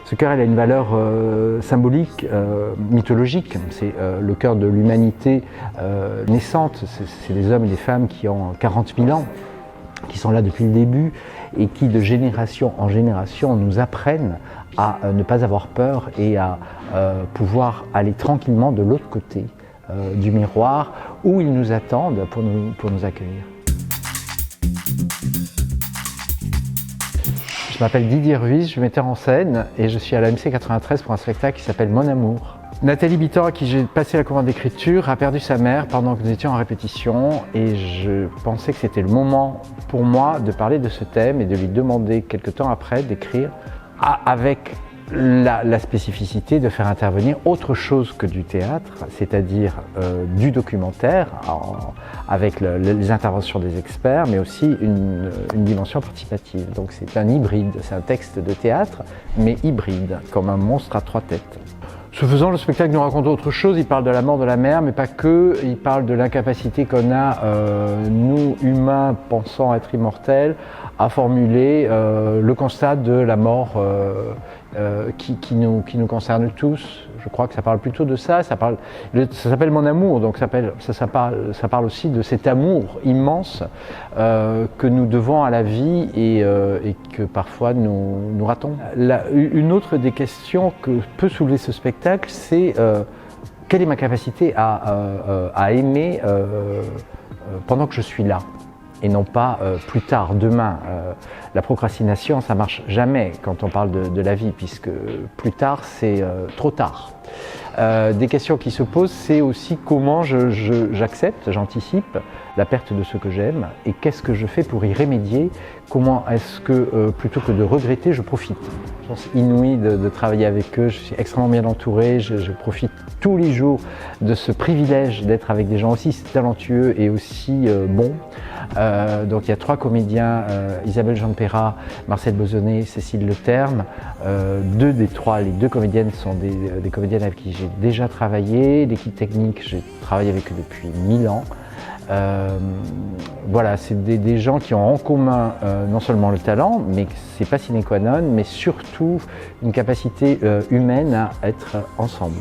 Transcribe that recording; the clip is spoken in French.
Ce cœur, il a une valeur symbolique, mythologique. C'est le cœur de l'humanité naissante. C'est des hommes et des femmes qui ont 40 000 ans, qui sont là depuis le début et qui, de génération en génération, nous apprennent à ne pas avoir peur et à pouvoir aller tranquillement de l'autre côté du miroir où ils nous attendent pour nous accueillir. Je m'appelle Didier Ruiz, je suis metteur en scène et je suis à la MC 93 pour un spectacle qui s'appelle Mon Amour. Nathalie Bittor, à qui j'ai passé la commande d'écriture, a perdu sa mère pendant que nous étions en répétition et je pensais que c'était le moment pour moi de parler de ce thème et de lui demander quelque temps après d'écrire avec la spécificité de faire intervenir autre chose que du théâtre, c'est-à-dire du documentaire, avec les interventions des experts, mais aussi une dimension participative. Donc c'est un hybride, c'est un texte de théâtre, mais hybride, comme un monstre à 3 têtes. Ce faisant, le spectacle nous raconte autre chose, il parle de la mort de la mère, mais pas que, il parle de l'incapacité qu'on a, nous humains pensant être immortels, à formuler le constat de la mort qui nous concerne tous. Je crois que ça parle plutôt de ça, ça s'appelle Mon Amour, donc ça parle aussi de cet amour immense que nous devons à la vie et que parfois nous ratons. Une autre des questions que peut soulever ce spectacle, c'est quelle est ma capacité à aimer pendant que je suis là et non pas plus tard, demain. La procrastination, ça marche jamais quand on parle de la vie, puisque plus tard, c'est trop tard. Des questions qui se posent, c'est aussi comment j'accepte, j'anticipe la perte de ce que j'aime et qu'est-ce que je fais pour y remédier. Comment est-ce que, plutôt que de regretter, je profite. Je pense inouï de travailler avec eux, je suis extrêmement bien entouré, je profite tous les jours de ce privilège d'être avec des gens aussi talentueux et aussi bons. Donc il y a 3 comédiens, Isabelle Jean-Perrat, Marcel Bozonnet, Cécile Le Terme. Les 2 comédiennes sont des comédiennes avec qui j'ai déjà travaillé. L'équipe technique, j'ai travaillé avec eux depuis 1000 ans. Voilà, c'est des gens qui ont en commun non seulement le talent, mais c'est pas sine qua non, mais surtout une capacité humaine à être ensemble.